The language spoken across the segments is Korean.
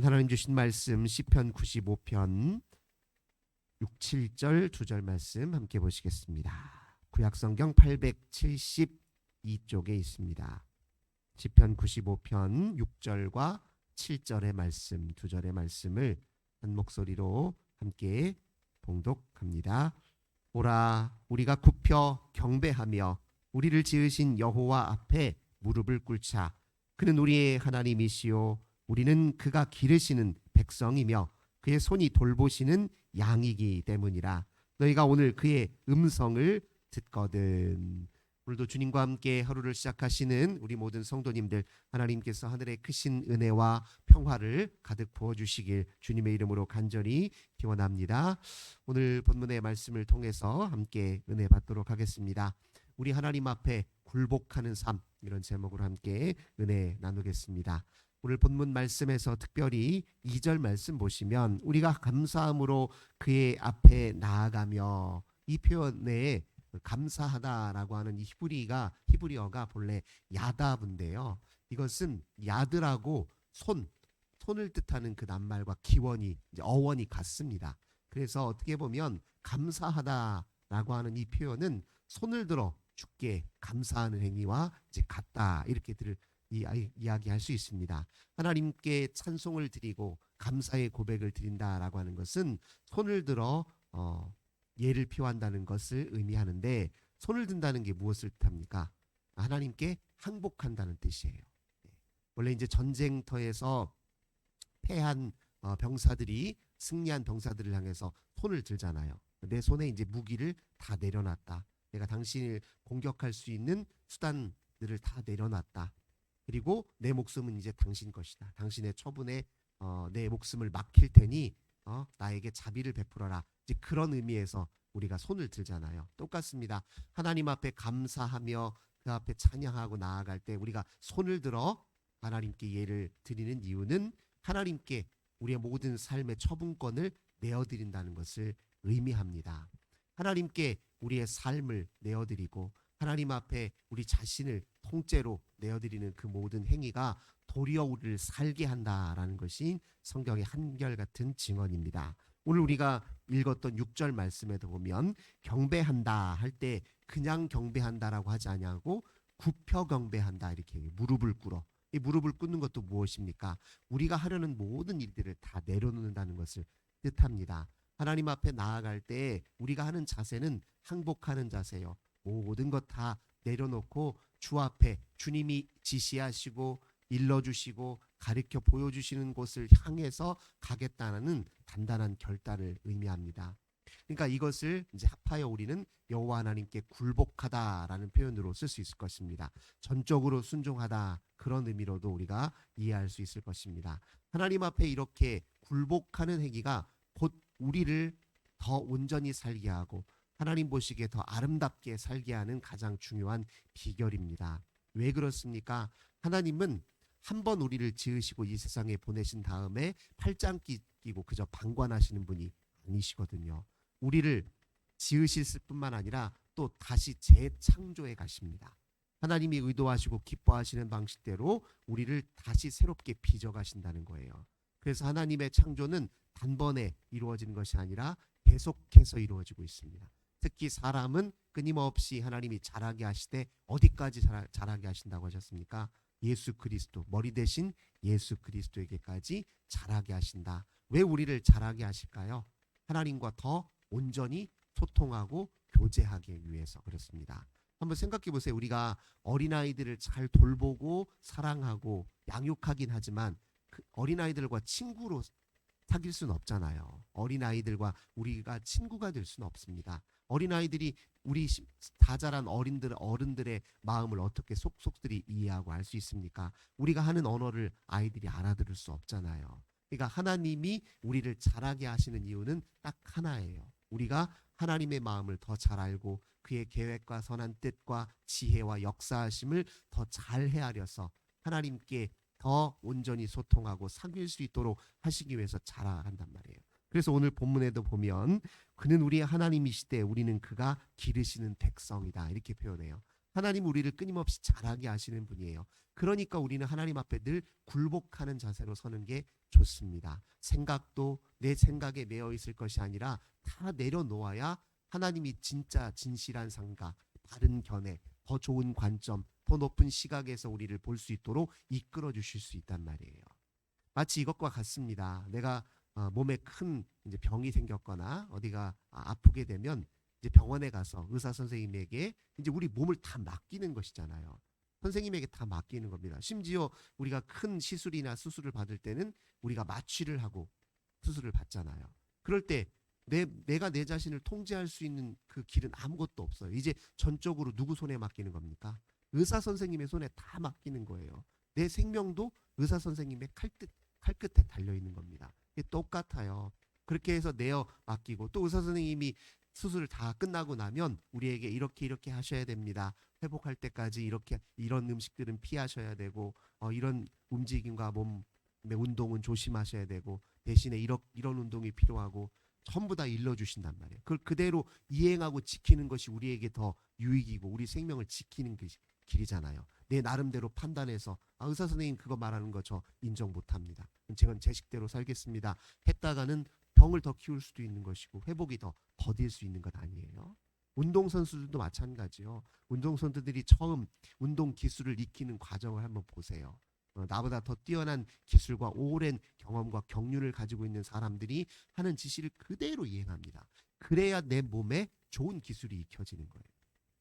하나님 주신 말씀 시편 95편 6, 7절 2절 말씀 함께 보시겠습니다. 구약성경 872쪽에 있습니다. 시편 95편 6절과 7절의 말씀, 2절의 말씀을 한 목소리로 함께 봉독합니다. 오라, 우리가 굽혀 경배하며 우리를 지으신 여호와 앞에 무릎을 꿇자. 그는 우리의 하나님이시요 우리는 그가 기르시는 백성이며 그의 손이 돌보시는 양이기 때문이라. 너희가 오늘 그의 음성을 듣거든. 오늘도 주님과 함께 하루를 시작하시는 우리 모든 성도님들, 하나님께서 하늘의 크신 은혜와 평화를 가득 부어주시길 주님의 이름으로 간절히 기원합니다. 오늘 본문의 말씀을 통해서 함께 은혜 받도록 하겠습니다. 우리 하나님 앞에 굴복하는 삶, 이런 제목으로 함께 은혜 나누겠습니다. 오늘 본문 말씀에서 특별히 2절 말씀 보시면 우리가 감사함으로 그의 앞에 나아가며, 이 표현에 감사하다라고 하는 이 히브리어가 본래 야답인데요. 이것은 야드라고 손을 뜻하는 그 낱말과 기원이 이제 어원이 같습니다. 그래서 어떻게 보면 감사하다라고 하는 이 표현은 손을 들어 주께 감사하는 행위와 이제 같다, 이렇게 이야기할 수 있습니다. 하나님께 찬송을 드리고 감사의 고백을 드린다라고 하는 것은 손을 들어 예를 표한다는 것을 의미하는데, 손을 든다는 게 무엇을 뜻합니까? 하나님께 항복한다는 뜻이에요. 원래 이제 전쟁터에서 패한 병사들이 승리한 병사들을 향해서 손을 들잖아요. 내 손에 이제 무기를 다 내려놨다. 내가 당신을 공격할 수 있는 수단들을 다 내려놨다. 그리고 내 목숨은 이제 당신 것이다. 당신의 처분에 내 목숨을 맡길 테니 나에게 자비를 베풀어라. 이제 그런 의미에서 우리가 손을 들잖아요. 똑같습니다. 하나님 앞에 감사하며 그 앞에 찬양하고 나아갈 때 우리가 손을 들어 하나님께 예를 드리는 이유는 하나님께 우리의 모든 삶의 처분권을 내어드린다는 것을 의미합니다. 하나님께 우리의 삶을 내어드리고 하나님 앞에 우리 자신을 통째로 내어드리는 그 모든 행위가 도리어 우리를 살게 한다라는 것이 성경의 한결같은 증언입니다. 오늘 우리가 읽었던 6절 말씀에도 보면 경배한다 할 때 그냥 경배한다라고 하지 아니하고 굽혀 경배한다, 이렇게 무릎을 꿇어. 이 무릎을 꿇는 것도 무엇입니까? 우리가 하려는 모든 일들을 다 내려놓는다는 것을 뜻합니다. 하나님 앞에 나아갈 때 우리가 하는 자세는 항복하는 자세요. 모든 것 다 내려놓고 주 앞에 주님이 지시하시고 일러주시고 가르쳐 보여주시는 곳을 향해서 가겠다는 단단한 결단을 의미합니다. 그러니까 이것을 이제 합하여 우리는 여호와 하나님께 굴복하다라는 표현으로 쓸 수 있을 것입니다. 전적으로 순종하다, 그런 의미로도 우리가 이해할 수 있을 것입니다. 하나님 앞에 이렇게 굴복하는 행위가 곧 우리를 더 온전히 살게 하고 하나님 보시기에 더 아름답게 살게 하는 가장 중요한 비결입니다. 왜 그렇습니까? 하나님은 한 번 우리를 지으시고 이 세상에 보내신 다음에 팔짱 끼고 그저 방관하시는 분이 아니시거든요. 우리를 지으실 뿐만 아니라 또 다시 재창조해 가십니다. 하나님이 의도하시고 기뻐하시는 방식대로 우리를 다시 새롭게 빚어 가신다는 거예요. 그래서 하나님의 창조는 단번에 이루어지는 것이 아니라 계속해서 이루어지고 있습니다. 특히 사람은 끊임없이 하나님이 자라게 하시되 어디까지 자라게 하신다고 하셨습니까? 예수 그리스도, 머리 대신 예수 그리스도에게까지 자라게 하신다. 왜 우리를 자라게 하실까요? 하나님과 더 온전히 소통하고 교제하기 위해서 그렇습니다. 한번 생각해 보세요. 우리가 어린아이들을 잘 돌보고 사랑하고 양육하긴 하지만 그 어린아이들과 친구로 사귈 수는 없잖아요. 어린아이들과 우리가 친구가 될 수는 없습니다. 어린아이들이 우리 다 자란 어른들의 마음을 어떻게 속속들이 이해하고 알 수 있습니까? 우리가 하는 언어를 아이들이 알아들을 수 없잖아요. 그러니까 하나님이 우리를 자라게 하시는 이유는 딱 하나예요. 우리가 하나님의 마음을 더 잘 알고 그의 계획과 선한 뜻과 지혜와 역사하심을 더 잘 헤아려서 하나님께 더 온전히 소통하고 사귈 수 있도록 하시기 위해서 자라간단 말이에요. 그래서 오늘 본문에도 보면 그는 우리의 하나님이시되 우리는 그가 기르시는 백성이다, 이렇게 표현해요. 하나님 우리를 끊임없이 자라게 하시는 분이에요. 그러니까 우리는 하나님 앞에 늘 굴복하는 자세로 서는 게 좋습니다. 생각도 내 생각에 매여 있을 것이 아니라 다 내려놓아야 하나님이 진짜 진실한 생각, 바른 견해, 더 좋은 관점, 더 높은 시각에서 우리를 볼 수 있도록 이끌어 주실 수 있단 말이에요. 마치 이것과 같습니다. 내가 몸에 큰 이제 병이 생겼거나 어디가 아프게 되면 이제 병원에 가서 의사 선생님에게 이제 우리 몸을 다 맡기는 것이잖아요. 선생님에게 다 맡기는 겁니다. 심지어 우리가 큰 시술이나 수술을 받을 때는 우리가 마취를 하고 수술을 받잖아요. 그럴 때 내가 내 자신을 통제할 수 있는 그 길은 아무것도 없어요. 이제 전적으로 누구 손에 맡기는 겁니까? 의사 선생님의 손에 다 맡기는 거예요. 내 생명도 의사 선생님의 칼끝에 달려 있는 겁니다. 이게 똑같아요. 그렇게 해서 내어 맡기고 또 의사 선생님이 수술 다 끝나고 나면 우리에게 이렇게 하셔야 됩니다. 회복할 때까지 이런 음식들은 피하셔야 되고 이런 움직임과 몸의 운동은 조심하셔야 되고 대신에 이런 운동이 필요하고 전부 다 일러주신단 말이에요. 그걸 그대로 이행하고 지키는 것이 우리에게 더 유익이고 우리 생명을 지키는 길이잖아요. 내 나름대로 판단해서 의사 선생님 그거 말하는 거 저 인정 못합니다. 제가 제 식대로 살겠습니다. 했다가는 병을 더 키울 수도 있는 것이고 회복이 더 더딜 수 있는 것 아니에요. 운동선수들도 마찬가지요. 운동선수들이 처음 운동 기술을 익히는 과정을 한번 보세요. 나보다 더 뛰어난 기술과 오랜 경험과 경륜을 가지고 있는 사람들이 하는 지시를 그대로 이행합니다. 그래야 내 몸에 좋은 기술이 익혀지는 거예요.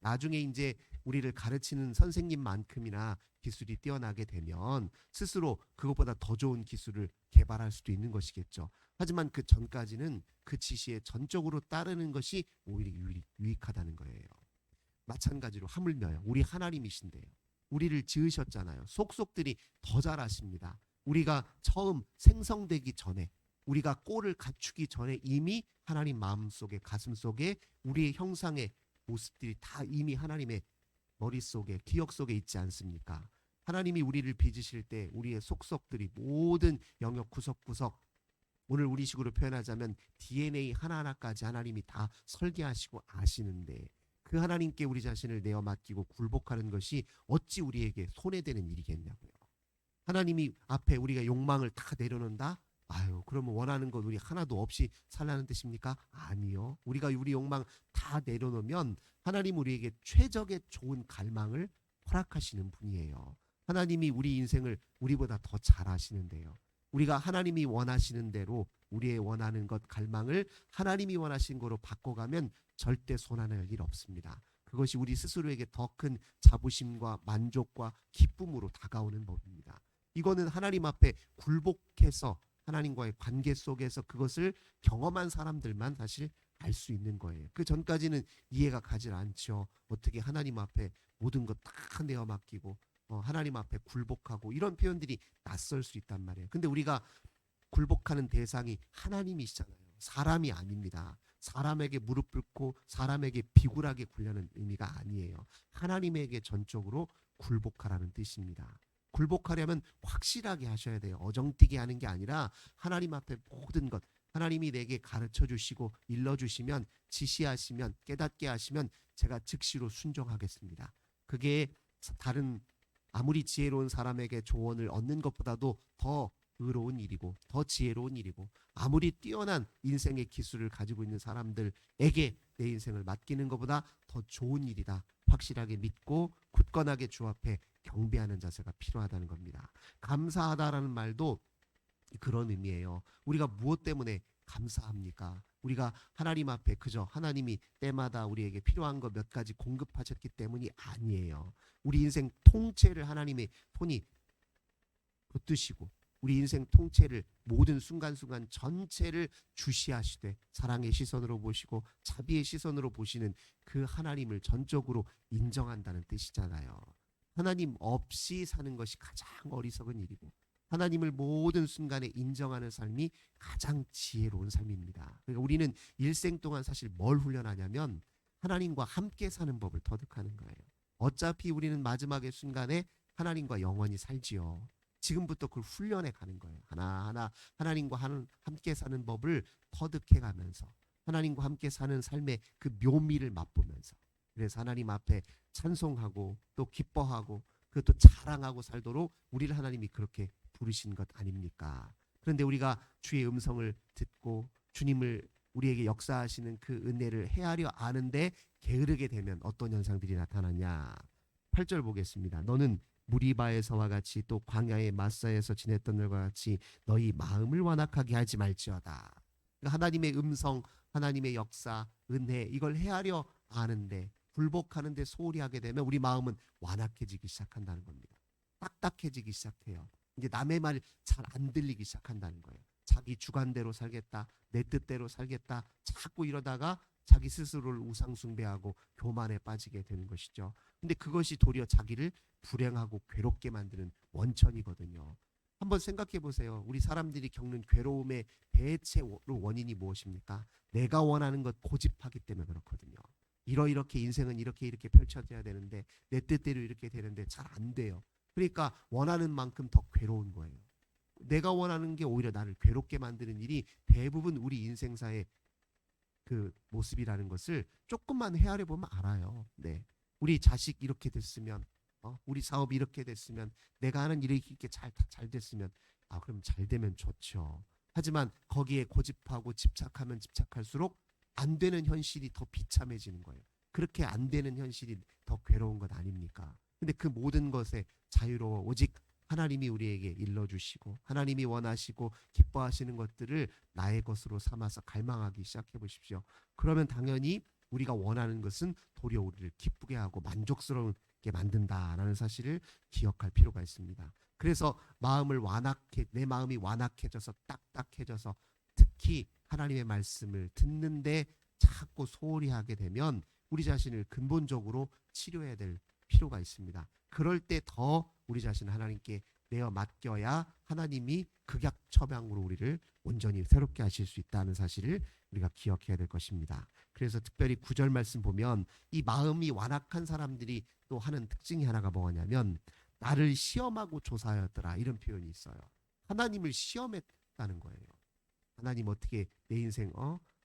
나중에 이제 우리를 가르치는 선생님만큼이나 기술이 뛰어나게 되면 스스로 그것보다 더 좋은 기술을 개발할 수도 있는 것이겠죠. 하지만 그 전까지는 그 지시에 전적으로 따르는 것이 오히려 유익하다는 거예요. 마찬가지로 하물며요. 우리 하나님이신데요. 우리를 지으셨잖아요. 속속들이 더 잘 아십니다. 우리가 처음 생성되기 전에 우리가 꼴을 갖추기 전에 이미 하나님 마음속에 가슴속에 우리의 형상의 모습들이 다 이미 하나님의 머릿속에 기억 속에 있지 않습니까? 하나님이 우리를 빚으실 때 우리의 속속들이 모든 영역 구석구석 오늘 우리식으로 표현하자면 DNA 하나하나까지 하나님이 다 설계하시고 아시는데 그 하나님께 우리 자신을 내어 맡기고 굴복하는 것이 어찌 우리에게 손해되는 일이겠냐고요. 하나님이 앞에 우리가 욕망을 다 내려놓는다? 아유, 그러면 원하는 것 우리 하나도 없이 살라는 뜻입니까? 아니요. 우리가 우리 욕망 다 내려놓으면 하나님 우리에게 최적의 좋은 갈망을 허락하시는 분이에요. 하나님이 우리 인생을 우리보다 더 잘 아시는데요. 우리가 하나님이 원하시는 대로 우리의 원하는 것 갈망을 하나님이 원하신 거로 바꿔가면 절대 손해낼 일 없습니다. 그것이 우리 스스로에게 더 큰 자부심과 만족과 기쁨으로 다가오는 법입니다. 이거는 하나님 앞에 굴복해서 하나님과의 관계 속에서 그것을 경험한 사람들만 사실 알 수 있는 거예요. 그 전까지는 이해가 가질 않죠. 어떻게 하나님 앞에 모든 것 다 내어 맡기고 하나님 앞에 굴복하고 이런 표현들이 낯설 수 있단 말이에요. 근데 우리가 굴복하는 대상이 하나님이시잖아요. 사람이 아닙니다. 사람에게 무릎 꿇고 사람에게 비굴하게 굴려는 의미가 아니에요. 하나님에게 전적으로 굴복하라는 뜻입니다. 굴복하려면 확실하게 하셔야 돼요. 어정뛰게 하는 게 아니라 하나님 앞에 모든 것 하나님이 내게 가르쳐 주시고 일러 주시면 지시하시면 깨닫게 하시면 제가 즉시로 순종하겠습니다. 그게 다른 아무리 지혜로운 사람에게 조언을 얻는 것보다도 더 의로운 일이고 더 지혜로운 일이고 아무리 뛰어난 인생의 기술을 가지고 있는 사람들에게 내 인생을 맡기는 것보다 더 좋은 일이다. 확실하게 믿고 굳건하게 주 앞에 경배하는 자세가 필요하다는 겁니다. 감사하다라는 말도 그런 의미예요. 우리가 무엇 때문에 감사합니까? 우리가 하나님 앞에 그저 하나님이 때마다 우리에게 필요한 것 몇 가지 공급하셨기 때문이 아니에요. 우리 인생 통째를 하나님의 손이 붙드시고 우리 인생 통째를 모든 순간순간 전체를 주시하시되 사랑의 시선으로 보시고 자비의 시선으로 보시는 그 하나님을 전적으로 인정한다는 뜻이잖아요. 하나님 없이 사는 것이 가장 어리석은 일이고 하나님을 모든 순간에 인정하는 삶이 가장 지혜로운 삶입니다. 그러니까 우리는 일생 동안 사실 뭘 훈련하냐면 하나님과 함께 사는 법을 터득하는 거예요. 어차피 우리는 마지막의 순간에 하나님과 영원히 살지요. 지금부터 그걸 훈련해 가는 거예요. 하나하나 하나님과 함께 사는 법을 터득해 가면서 하나님과 함께 사는 삶의 그 묘미를 맛보면서 그래서 하나님 앞에 찬송하고 또 기뻐하고 그것도 자랑하고 살도록 우리를 하나님이 그렇게 부르신 것 아닙니까? 그런데 우리가 주의 음성을 듣고 주님을 우리에게 역사하시는 그 은혜를 헤아려 아는데 게으르게 되면 어떤 현상들이 나타나냐? 8절 보겠습니다. 너는 무리바에서와 같이 또 광야의 마사에서 지냈던 날과 같이 너희 마음을 완악하게 하지 말지어다. 그러니까 하나님의 음성, 하나님의 역사, 은혜 이걸 헤아려 아는데 굴복하는데 소홀히 하게 되면 우리 마음은 완악해지기 시작한다는 겁니다. 딱딱해지기 시작해요. 이제 남의 말 잘 안 들리기 시작한다는 거예요. 자기 주관대로 살겠다, 내 뜻대로 살겠다, 자꾸 이러다가 자기 스스로를 우상숭배하고 교만에 빠지게 되는 것이죠. 근데 그것이 도리어 자기를 불행하고 괴롭게 만드는 원천이거든요. 한번 생각해 보세요. 우리 사람들이 겪는 괴로움의 대체 원인이 무엇입니까? 내가 원하는 것 고집하기 때문에 그렇거든요. 이렇게 인생은 이렇게 펼쳐져야 되는데 내 뜻대로 이렇게 되는데 잘 안 돼요. 그러니까 원하는 만큼 더 괴로운 거예요. 내가 원하는 게 오히려 나를 괴롭게 만드는 일이 대부분 우리 인생사의 그 모습이라는 것을 조금만 헤아려 보면 알아요. 네, 우리 자식 이렇게 됐으면, 우리 사업이 이렇게 됐으면, 내가 하는 일이 이렇게 잘 됐으면, 그럼 잘 되면 좋죠. 하지만 거기에 고집하고 집착하면 집착할수록 안 되는 현실이 더 비참해지는 거예요. 그렇게 안 되는 현실이 더 괴로운 것 아닙니까? 근데 그 모든 것에 자유로워 오직 하나님이 우리에게 일러주시고 하나님이 원하시고 기뻐하시는 것들을 나의 것으로 삼아서 갈망하기 시작해 보십시오. 그러면 당연히 우리가 원하는 것은 도리어 우리를 기쁘게 하고 만족스럽게 만든다라는 사실을 기억할 필요가 있습니다. 그래서 내 마음이 완악해져서 딱딱해져서 특히 하나님의 말씀을 듣는데 자꾸 소홀히 하게 되면 우리 자신을 근본적으로 치료해야 될 필요가 있습니다. 그럴 때 더 우리 자신을 하나님께 내어 맡겨야 하나님이 극약처방으로 우리를 온전히 새롭게 하실 수 있다는 사실을 우리가 기억해야 될 것입니다. 그래서 특별히 9절 말씀 보면 이 마음이 완악한 사람들이 또 하는 특징이 하나가 뭐냐면 나를 시험하고 조사하였더라 이런 표현이 있어요. 하나님을 시험했다는 거예요. 하나님 어떻게 내 인생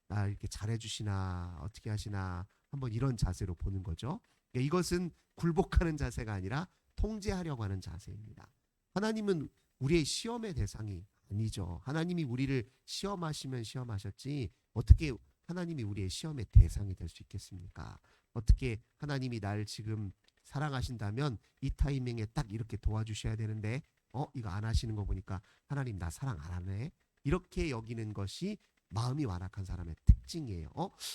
나 이렇게 잘해주시나 어떻게 하시나 한번 이런 자세로 보는 거죠. 그러니까 이것은 굴복하는 자세가 아니라 통제하려고 하는 자세입니다. 하나님은 우리의 시험의 대상이 아니죠. 하나님이 우리를 시험하시면 시험하셨지 어떻게 하나님이 우리의 시험의 대상이 될 수 있겠습니까? 어떻게 하나님이 날 지금 사랑하신다면 이 타이밍에 딱 이렇게 도와주셔야 되는데 이거 안 하시는 거 보니까 하나님 나 사랑 안 하네? 이렇게 여기는 것이 마음이 완악한 사람의 특징이에요.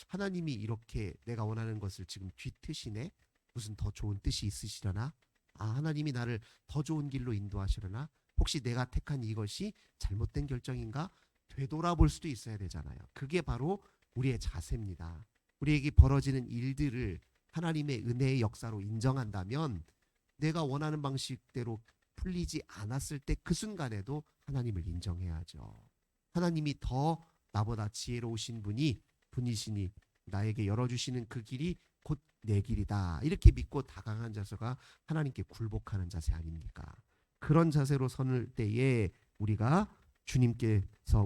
하나님이 이렇게 내가 원하는 것을 지금 뒤트시네? 무슨 더 좋은 뜻이 있으시려나? 하나님이 나를 더 좋은 길로 인도하시려나? 혹시 내가 택한 이것이 잘못된 결정인가? 되돌아볼 수도 있어야 되잖아요. 그게 바로 우리의 자세입니다. 우리에게 벌어지는 일들을 하나님의 은혜의 역사로 인정한다면 내가 원하는 방식대로 풀리지 않았을 때 그 순간에도 하나님을 인정해야죠. 하나님이 더 나보다 지혜로우신 분이시니 나에게 열어주시는 그 길이 곧 내 길이다. 이렇게 믿고 다가간 자세가 하나님께 굴복하는 자세 아닙니까? 그런 자세로 선을 때에 우리가 주님께서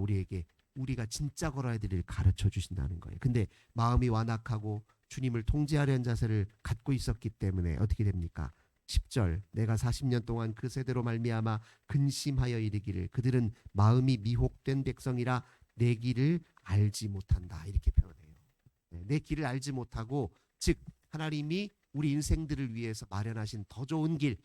우리가 진짜 걸어야 될 일을 가르쳐 주신다는 거예요. 근데 마음이 완악하고 주님을 통제하려는 자세를 갖고 있었기 때문에 어떻게 됩니까? 10절 내가 40년 동안 그 세대로 말미암아 근심하여 이르기를 그들은 마음이 미혹된 백성이라 내 길을 알지 못한다 이렇게 표현해요. 내 길을 알지 못하고 즉 하나님이 우리 인생들을 위해서 마련하신 더 좋은 길,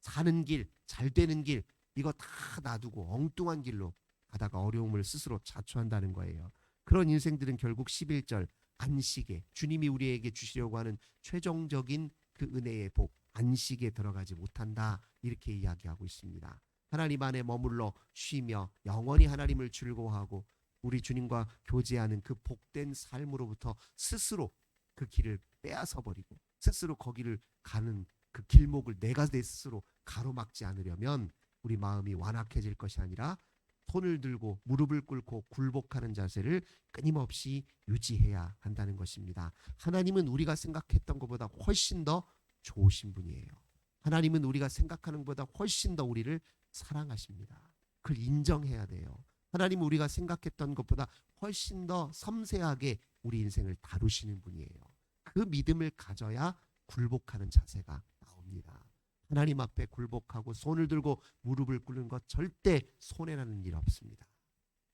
사는 길, 잘 되는 길 이거 다 놔두고 엉뚱한 길로 가다가 어려움을 스스로 자초한다는 거예요. 그런 인생들은 결국 11절 안식에 주님이 우리에게 주시려고 하는 최종적인 그 은혜의 복 안식에 들어가지 못한다 이렇게 이야기하고 있습니다. 하나님 안에 머물러 쉬며 영원히 하나님을 즐거워하고 우리 주님과 교제하는 그 복된 삶으로부터 스스로 그 길을 빼앗아 버리고 스스로 거기를 가는 그 길목을 내가 내 스스로 가로막지 않으려면 우리 마음이 완악해질 것이 아니라 손을 들고 무릎을 꿇고 굴복하는 자세를 끊임없이 유지해야 한다는 것입니다. 하나님은 우리가 생각했던 것보다 훨씬 더 좋으신 분이에요. 하나님은 우리가 생각하는 것보다 훨씬 더 우리를 사랑하십니다. 그걸 인정해야 돼요. 하나님은 우리가 생각했던 것보다 훨씬 더 섬세하게 우리 인생을 다루시는 분이에요. 그 믿음을 가져야 굴복하는 자세가 나옵니다. 하나님 앞에 굴복하고 손을 들고 무릎을 꿇는 것 절대 손해나는 일 없습니다.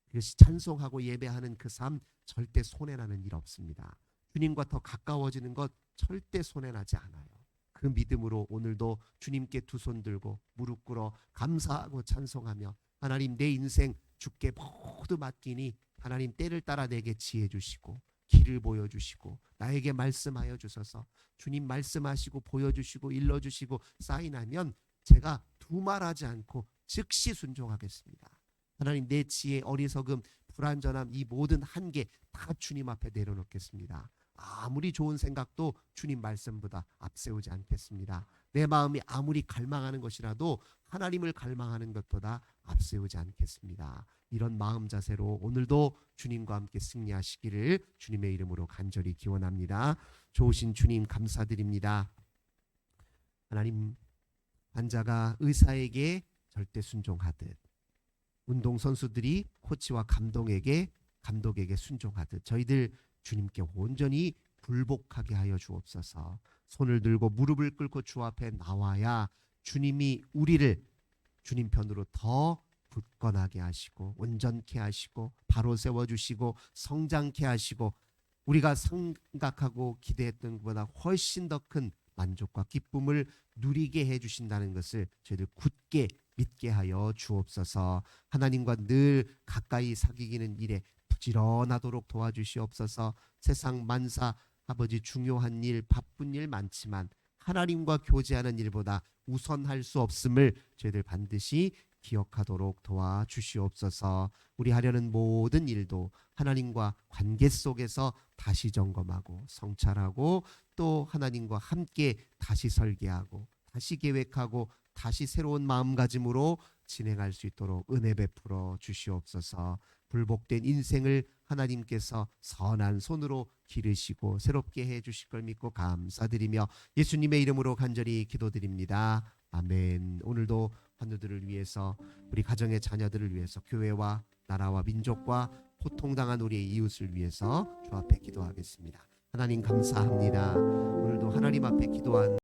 그것이 찬송하고 예배하는 그 삶 절대 손해나는 일 없습니다. 주님과 더 가까워지는 것 절대 손해나지 않아요. 그 믿음으로 오늘도 주님께 두 손 들고 무릎 꿇어 감사하고 찬송하며 하나님 내 인생 주께 모두 맡기니 하나님 때를 따라 내게 지혜 주시고 길을 보여주시고 나에게 말씀하여 주셔서 주님 말씀하시고 보여주시고 일러주시고 사인하면 제가 두말하지 않고 즉시 순종하겠습니다. 하나님 내 지혜 어리석음 불완전함 이 모든 한계 다 주님 앞에 내려놓겠습니다. 아무리 좋은 생각도 주님 말씀보다 앞세우지 않겠습니다. 내 마음이 아무리 갈망하는 것이라도 하나님을 갈망하는 것보다 앞세우지 않겠습니다. 이런 마음 자세로 오늘도 주님과 함께 승리하시기를 주님의 이름으로 간절히 기원합니다. 좋으신 주님 감사드립니다. 하나님 환자가 의사에게 절대 순종하듯 운동선수들이 코치와 감독에게 순종하듯 저희들 주님께 온전히 굴복하게 하여 주옵소서. 손을 들고 무릎을 꿇고 주 앞에 나와야 주님이 우리를 주님 편으로 더 굳건하게 하시고 온전케 하시고 바로 세워주시고 성장케 하시고 우리가 생각하고 기대했던 것보다 훨씬 더 큰 만족과 기쁨을 누리게 해주신다는 것을 저희들 굳게 믿게 하여 주옵소서. 하나님과 늘 가까이 사귀기는 일에 부지런하도록 도와주시옵소서. 세상 만사 아버지 중요한 일 바쁜 일 많지만 하나님과 교제하는 일보다 우선할 수 없음을 저희들 반드시 기억하도록 도와주시옵소서. 우리 하려는 모든 일도 하나님과 관계 속에서 다시 점검하고 성찰하고 또 하나님과 함께 다시 설계하고 다시 계획하고 다시 새로운 마음가짐으로 진행할 수 있도록 은혜 베풀어 주시옵소서. 불복된 인생을 하나님께서 선한 손으로 기르시고 새롭게 해 주실 걸 믿고 감사드리며 예수님의 이름으로 간절히 기도드립니다. 아멘. 오늘도 환우들을 위해서 우리 가정의 자녀들을 위해서 교회와 나라와 민족과 고통당한 우리의 이웃을 위해서 주 앞에 기도하겠습니다. 하나님 감사합니다. 오늘도 하나님 앞에 기도한